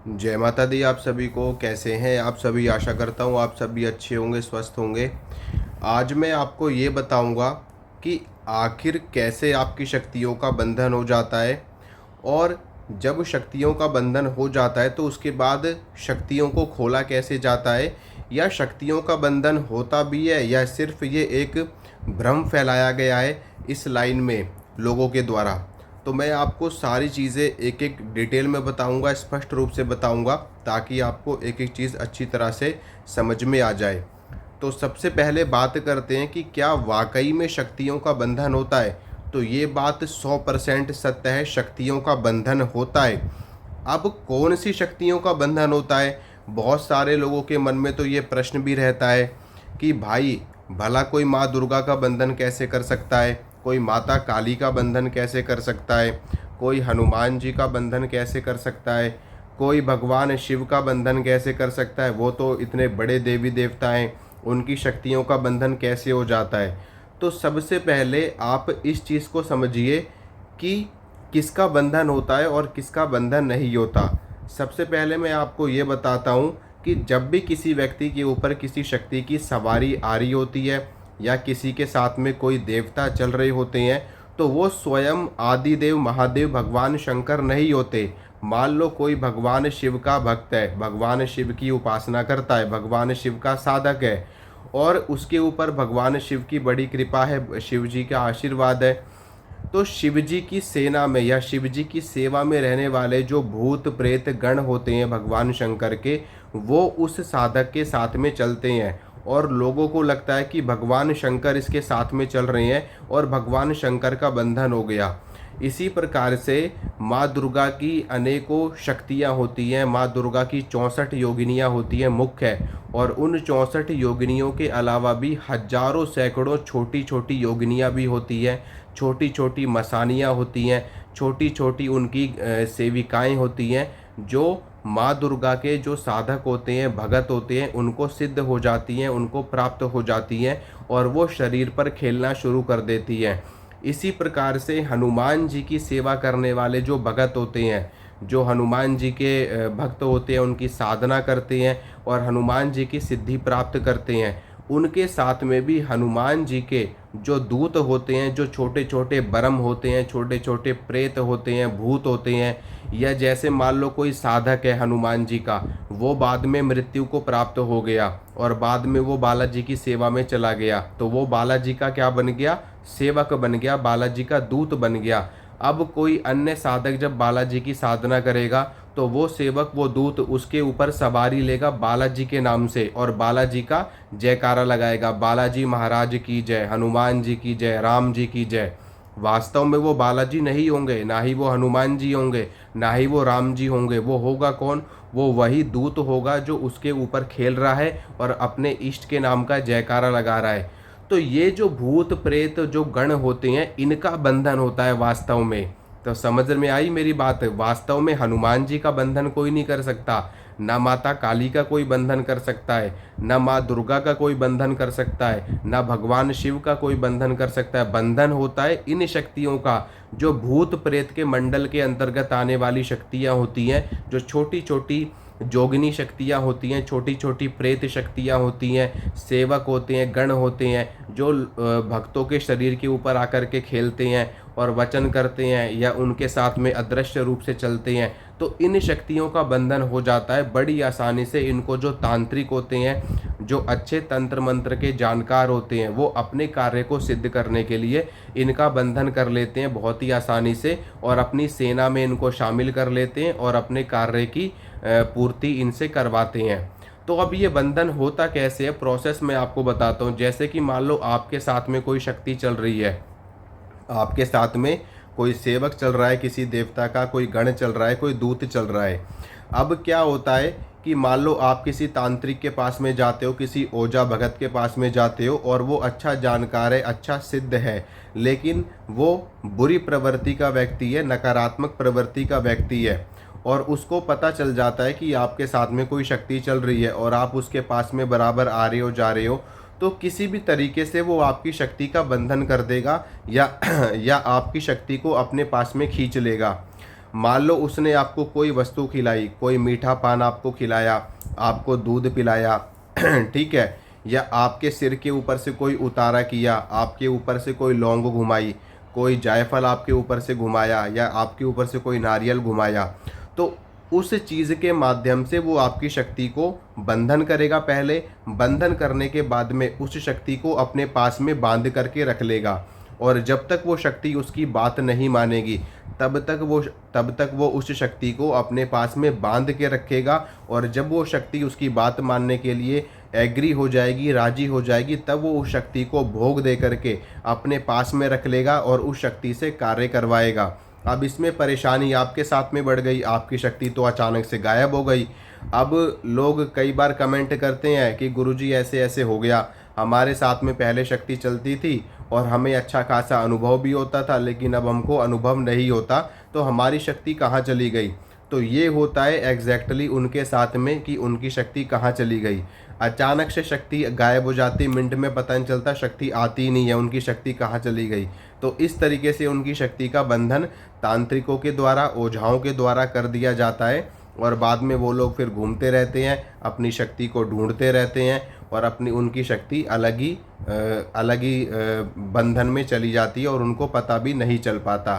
जय माता दी। आप सभी को कैसे हैं आप सभी? आशा करता हूँ आप सभी अच्छे होंगे, स्वस्थ होंगे। आज मैं आपको ये बताऊंगा कि आखिर कैसे आपकी शक्तियों का बंधन हो जाता है, और जब शक्तियों का बंधन हो जाता है तो उसके बाद शक्तियों को खोला कैसे जाता है, या शक्तियों का बंधन होता भी है या सिर्फ ये एक भ्रम फैलाया गया है इस लाइन में लोगों के द्वारा। तो मैं आपको सारी चीज़ें एक एक डिटेल में बताऊंगा, स्पष्ट रूप से बताऊंगा, ताकि आपको एक एक चीज़ अच्छी तरह से समझ में आ जाए। तो सबसे पहले बात करते हैं कि क्या वाकई में शक्तियों का बंधन होता है। तो ये बात 100% सत्य है, शक्तियों का बंधन होता है। अब कौन सी शक्तियों का बंधन होता है? बहुत सारे लोगों के मन में तो ये प्रश्न भी रहता है कि भाई, भला कोई माँ दुर्गा का बंधन कैसे कर सकता है, कोई माता काली का बंधन कैसे कर सकता है, कोई हनुमान जी का बंधन कैसे कर सकता है, कोई भगवान शिव का बंधन कैसे कर सकता है, वो तो इतने बड़े देवी देवता हैं, उनकी शक्तियों का बंधन कैसे हो जाता है। तो सबसे पहले आप इस चीज़ को समझिए कि किसका बंधन होता है और किसका बंधन नहीं होता। सबसे पहले मैं आपको ये बताता हूँ कि जब भी किसी व्यक्ति के ऊपर किसी शक्ति की सवारी आ रही होती है, या किसी के साथ में कोई देवता चल रहे होते हैं, तो वो स्वयं आदिदेव महादेव भगवान शंकर नहीं होते। मान लो कोई भगवान शिव का भक्त है, भगवान शिव की उपासना करता है, भगवान शिव का साधक है, और उसके ऊपर भगवान शिव की बड़ी कृपा है, शिव जी का आशीर्वाद है। तो शिव जी की सेना में या शिव जी की सेवा में रहने वाले जो भूत प्रेत गण होते हैं भगवान शंकर के, वो उस साधक के साथ में चलते हैं, और लोगों को लगता है कि भगवान शंकर इसके साथ में चल रहे हैं और भगवान शंकर का बंधन हो गया। इसी प्रकार से माँ दुर्गा की अनेकों शक्तियाँ होती हैं। माँ दुर्गा की 64 योगिनियाँ होती हैं मुख्य, और उन 64 योगिनियों के अलावा भी हजारों सैकड़ों छोटी छोटी योगिनियाँ भी होती हैं, छोटी छोटी मसानियाँ होती हैं, छोटी छोटी उनकी सेविकाएं होती हैं, जो माँ दुर्गा के जो साधक होते हैं, भगत होते हैं, उनको सिद्ध हो जाती हैं, उनको प्राप्त हो जाती हैं, और वो शरीर पर खेलना शुरू कर देती हैं। इसी प्रकार से हनुमान जी की सेवा करने वाले जो भगत होते हैं, जो हनुमान जी के भक्त होते हैं, उनकी साधना करते हैं और हनुमान जी की सिद्धि प्राप्त करते हैं, उनके साथ में भी हनुमान जी के जो दूत होते हैं, जो छोटे छोटे ब्रह्म होते हैं, छोटे छोटे प्रेत होते हैं, भूत होते हैं, या जैसे मान लो कोई साधक है हनुमान जी का, वो बाद में मृत्यु को प्राप्त हो गया और बाद में वो बालाजी की सेवा में चला गया, तो वो बालाजी का क्या बन गया? सेवक बन गया, बालाजी का दूत बन गया। अब कोई अन्य साधक जब बालाजी की साधना करेगा, तो वो सेवक, वो दूत उसके ऊपर सवारी लेगा बालाजी के नाम से, और बालाजी का जयकारा लगाएगा, बालाजी महाराज की जय, हनुमान जी की जय, राम जी की जय। वास्तव में वो बालाजी नहीं होंगे, ना ही वो हनुमान जी होंगे, ना ही वो राम जी होंगे। वो होगा कौन? वो वही दूत होगा जो उसके ऊपर खेल रहा है और अपने इष्ट के नाम का जयकारा लगा रहा है। तो ये जो भूत प्रेत जो गण होते हैं, इनका बंधन होता है वास्तव में। तो समझ में आई मेरी बात? वास्तव में हनुमान जी का बंधन कोई नहीं कर सकता, ना माता काली का कोई बंधन कर सकता है, ना माँ दुर्गा का कोई बंधन कर सकता है, ना भगवान शिव का कोई बंधन कर सकता है। बंधन होता है इन शक्तियों का, जो भूत प्रेत के मंडल के अंतर्गत आने वाली शक्तियाँ होती हैं, जो छोटी छोटी जोगिनी शक्तियाँ होती हैं, छोटी छोटी प्रेत शक्तियाँ होती हैं, सेवक होते हैं, गण होते हैं, जो भक्तों के शरीर के ऊपर आकर के खेलते हैं और वचन करते हैं, या उनके साथ में अदृश्य रूप से चलते हैं। तो इन शक्तियों का बंधन हो जाता है बड़ी आसानी से। इनको जो तांत्रिक होते हैं, जो अच्छे तंत्र मंत्र के जानकार होते हैं, वो अपने कार्य को सिद्ध करने के लिए इनका बंधन कर लेते हैं बहुत ही आसानी से, और अपनी सेना में इनको शामिल कर लेते हैं और अपने कार्य की पूर्ति इनसे करवाते हैं। तो अब ये बंधन होता कैसे है, प्रोसेस मैं आपको बताता हूँ। जैसे कि मान लो आपके साथ में कोई शक्ति चल रही है, आपके साथ में कोई सेवक चल रहा है किसी देवता का, कोई गण चल रहा है, कोई दूत चल रहा है। अब क्या होता है कि मान लो आप किसी तांत्रिक के पास में जाते हो, किसी ओझा भगत के पास में जाते हो, और वो अच्छा जानकार है, अच्छा सिद्ध है, लेकिन वो बुरी प्रवृत्ति का व्यक्ति है, नकारात्मक प्रवृत्ति का व्यक्ति है, और उसको पता चल जाता है कि आपके साथ में कोई शक्ति चल रही है और आप उसके पास में बराबर आ रहे हो, जा रहे हो, तो किसी भी तरीके से वो आपकी शक्ति का बंधन कर देगा, या या आपकी शक्ति को अपने पास में खींच लेगा। मान लो उसने आपको कोई वस्तु खिलाई, कोई मीठा पान आपको खिलाया, आपको दूध पिलाया ठीक है, या आपके सिर के ऊपर से कोई उतारा किया, आपके ऊपर से कोई लौंग घुमाई, कोई जायफल आपके ऊपर से घुमाया, या आपके ऊपर से कोई नारियल घुमाया, तो उस चीज़ के माध्यम से वो आपकी शक्ति को बंधन करेगा। पहले बंधन करने के बाद में उस शक्ति को अपने पास में बांध करके रख लेगा, और जब तक वो शक्ति उसकी बात नहीं मानेगी तब तक वो उस शक्ति को अपने पास में बांध के रखेगा। और जब वो शक्ति उसकी बात मानने के लिए एग्री हो जाएगी, राजी हो जाएगी, तब वो उस शक्ति को भोग दे करके अपने पास में रख लेगा और उस शक्ति से कार्य करवाएगा। अब इसमें परेशानी आपके साथ में बढ़ गई, आपकी शक्ति तो अचानक से गायब हो गई। अब लोग कई बार कमेंट करते हैं कि गुरुजी ऐसे ऐसे हो गया, हमारे साथ में पहले शक्ति चलती थी और हमें अच्छा खासा अनुभव भी होता था, लेकिन अब हमको अनुभव नहीं होता, तो हमारी शक्ति कहाँ चली गई। तो ये होता है एग्जैक्टली उनके साथ में कि उनकी शक्ति कहाँ चली गई। अचानक से शक्ति गायब हो जाती, मिनट में पता नहीं चलता, शक्ति आती ही नहीं है, उनकी शक्ति कहाँ चली गई। तो इस तरीके से उनकी शक्ति का बंधन तांत्रिकों के द्वारा, ओझाओं के द्वारा कर दिया जाता है, और बाद में वो लोग फिर घूमते रहते हैं, अपनी शक्ति को ढूंढते रहते हैं, और अपनी उनकी शक्ति अलग ही बंधन में चली जाती है और उनको पता भी नहीं चल पाता।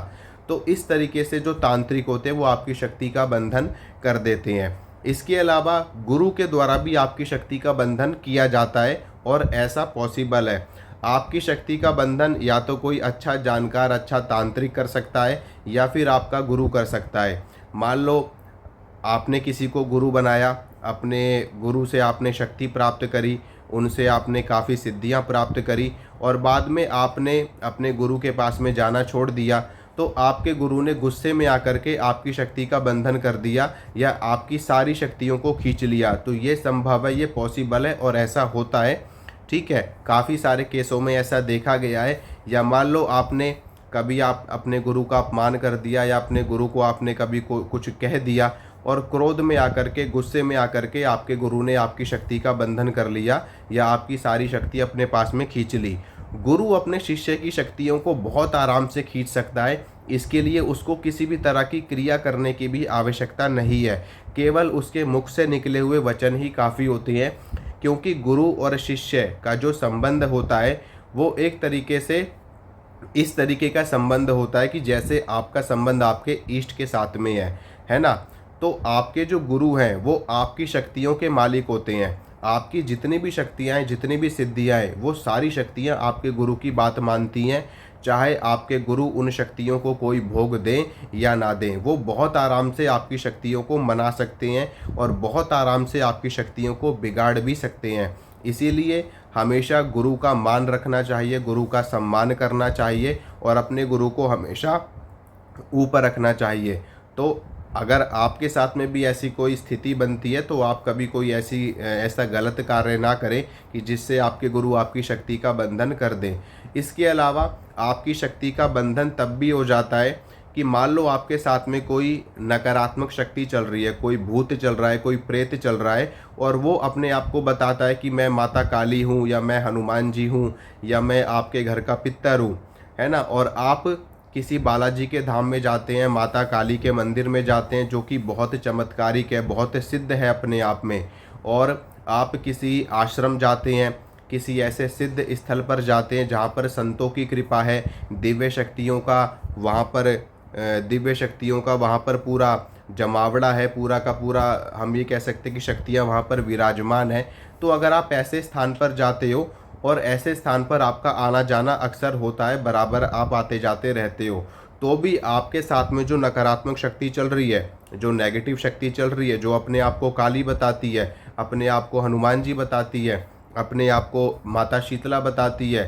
तो इस तरीके से जो तांत्रिक होते हैं वो आपकी शक्ति का बंधन कर देते हैं। इसके अलावा गुरु के द्वारा भी आपकी शक्ति का बंधन किया जाता है, और ऐसा पॉसिबल है। आपकी शक्ति का बंधन या तो कोई अच्छा जानकार, अच्छा तांत्रिक कर सकता है, या फिर आपका गुरु कर सकता है। मान लो आपने किसी को गुरु बनाया, अपने गुरु से आपने शक्ति प्राप्त करी, उनसे आपने काफ़ी सिद्धियां प्राप्त करी, और बाद में आपने अपने गुरु के पास में जाना छोड़ दिया, तो आपके गुरु ने गुस्से में आकर के आपकी शक्ति का बंधन कर दिया, या आपकी सारी शक्तियों को खींच लिया। तो ये संभव है, ये पॉसिबल है, और ऐसा होता है। ठीक है, काफ़ी सारे केसों में ऐसा देखा गया है। या मान लो आपने कभी आप अपने गुरु का अपमान कर दिया, या अपने गुरु को आपने कभी कुछ कह दिया, और क्रोध में आकर के, गुस्से में आकर के आपके गुरु ने आपकी शक्ति का बंधन कर लिया, या आपकी सारी शक्ति अपने पास में खींच ली। गुरु अपने शिष्य की शक्तियों को बहुत आराम से खींच सकता है। इसके लिए उसको किसी भी तरह की क्रिया करने की भी आवश्यकता नहीं है, केवल उसके मुख से निकले हुए वचन ही काफ़ी होते हैं। क्योंकि गुरु और शिष्य का जो संबंध होता है वो एक तरीके से इस तरीके का संबंध होता है कि जैसे आपका संबंध आपके इष्ट के साथ में है ना। तो आपके जो गुरु हैं वो आपकी शक्तियों के मालिक होते हैं। आपकी जितनी भी शक्तियाँ हैं, जितनी भी सिद्धियाँ हैं, वो सारी शक्तियाँ आपके गुरु की बात मानती हैं। चाहे आपके गुरु उन शक्तियों को कोई भोग दें या ना दें, वो बहुत आराम से आपकी शक्तियों को मना सकते हैं, और बहुत आराम से आपकी शक्तियों को बिगाड़ भी सकते हैं। इसीलिए हमेशा गुरु का मान रखना चाहिए, गुरु का सम्मान करना चाहिए, और अपने गुरु को हमेशा ऊपर रखना चाहिए। तो अगर आपके साथ में भी ऐसी कोई स्थिति बनती है, तो आप कभी कोई ऐसा गलत कार्य ना करें कि जिससे आपके गुरु आपकी शक्ति का बंधन कर दें। इसके अलावा आपकी शक्ति का बंधन तब भी हो जाता है कि मान लो आपके साथ में कोई नकारात्मक शक्ति चल रही है, कोई भूत चल रहा है, कोई प्रेत चल रहा है, और वो अपने आप को बताता है कि मैं माता काली हूँ, या मैं हनुमान जी हूँ, या मैं आपके घर का पितर हूँ, है ना। और आप किसी बालाजी के धाम में जाते हैं, माता काली के मंदिर में जाते हैं, जो कि बहुत चमत्कारिक है, बहुत सिद्ध है अपने आप में। और आप किसी आश्रम जाते हैं, किसी ऐसे सिद्ध स्थल पर जाते हैं जहाँ पर संतों की कृपा है, दिव्य शक्तियों का वहाँ पर पूरा जमावड़ा है, पूरा का पूरा हम ये कह सकते हैं कि शक्तियाँ वहाँ पर विराजमान है। तो अगर आप ऐसे स्थान पर जाते हो, और ऐसे स्थान पर आपका आना जाना अक्सर होता है, बराबर आप आते जाते रहते हो, तो भी आपके साथ में जो नकारात्मक शक्ति चल रही है, जो नेगेटिव शक्ति चल रही है, जो अपने आप को काली बताती है, अपने आप को हनुमान जी बताती है, अपने आप को माता शीतला बताती है,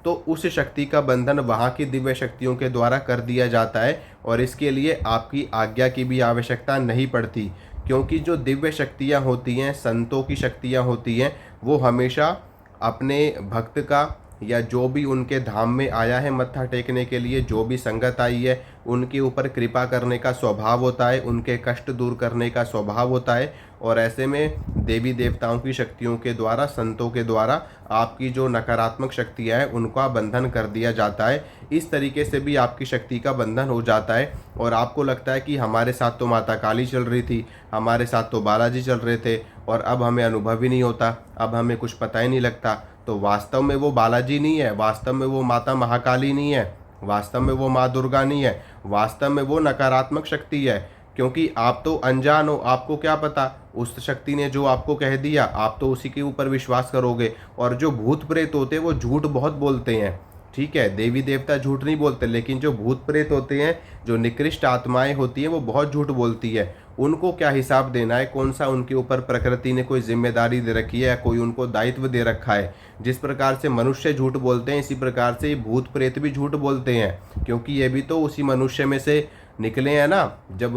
तो उस शक्ति का बंधन वहाँ की दिव्य शक्तियों के द्वारा कर दिया जाता है। और इसके लिए आपकी आज्ञा की भी आवश्यकता नहीं पड़ती, क्योंकि जो दिव्य शक्तियाँ होती हैं, संतों की शक्तियाँ होती हैं, वो हमेशा अपने भक्त का या जो भी उनके धाम में आया है मत्था टेकने के लिए, जो भी संगत आई है, उनके ऊपर कृपा करने का स्वभाव होता है, उनके कष्ट दूर करने का स्वभाव होता है। और ऐसे में देवी देवताओं की शक्तियों के द्वारा, संतों के द्वारा आपकी जो नकारात्मक शक्तियाँ हैं उनका बंधन कर दिया जाता है। इस तरीके से भी आपकी शक्ति का बंधन हो जाता है। और आपको लगता है कि हमारे साथ तो माता काली चल रही थी, हमारे साथ तो बालाजी चल रहे थे, और अब हमें अनुभव ही नहीं होता, अब हमें कुछ पता ही नहीं लगता। तो वास्तव में वो बालाजी नहीं है, वास्तव में वो माता महाकाली नहीं है, वास्तव में वो माँ दुर्गा नहीं है, वास्तव में वो नकारात्मक शक्ति है। क्योंकि आप तो अनजान हो, आपको क्या पता, उस शक्ति ने जो आपको कह दिया आप तो उसी के ऊपर विश्वास करोगे। और जो भूत प्रेत होते हैं वो झूठ बहुत बोलते हैं, ठीक है, देवी देवता झूठ नहीं बोलते, लेकिन जो भूत प्रेत होते हैं, जो निकृष्ट आत्माएं होती हैं, वो बहुत झूठ बोलती है। उनको क्या हिसाब देना है, कौन सा उनके ऊपर प्रकृति ने कोई जिम्मेदारी दे रखी है या कोई उनको दायित्व दे रखा है। जिस प्रकार से मनुष्य झूठ बोलते हैं, इसी प्रकार से भूत प्रेत भी झूठ बोलते हैं, क्योंकि ये भी तो उसी मनुष्य में से निकले हैं ना। जब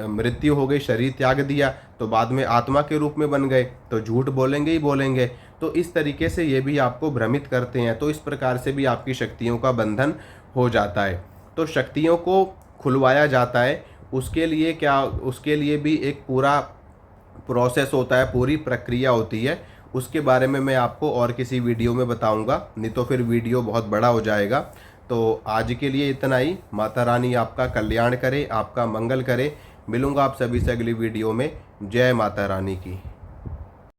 मृत्यु हो गई, शरीर त्याग दिया, तो बाद में आत्मा के रूप में बन गए, तो झूठ बोलेंगे ही बोलेंगे। तो इस तरीके से ये भी आपको भ्रमित करते हैं। तो इस प्रकार से भी आपकी शक्तियों का बंधन हो जाता है। तो शक्तियों को खुलवाया जाता है, उसके लिए क्या, उसके लिए भी एक पूरा प्रोसेस होता है, पूरी प्रक्रिया होती है। उसके बारे में मैं आपको और किसी वीडियो में बताऊंगा, नहीं तो फिर वीडियो बहुत बड़ा हो जाएगा। तो आज के लिए इतना ही। माता रानी आपका कल्याण करे, आपका मंगल करे। मिलूंगा आप सभी से अगली वीडियो में। जय माता रानी की।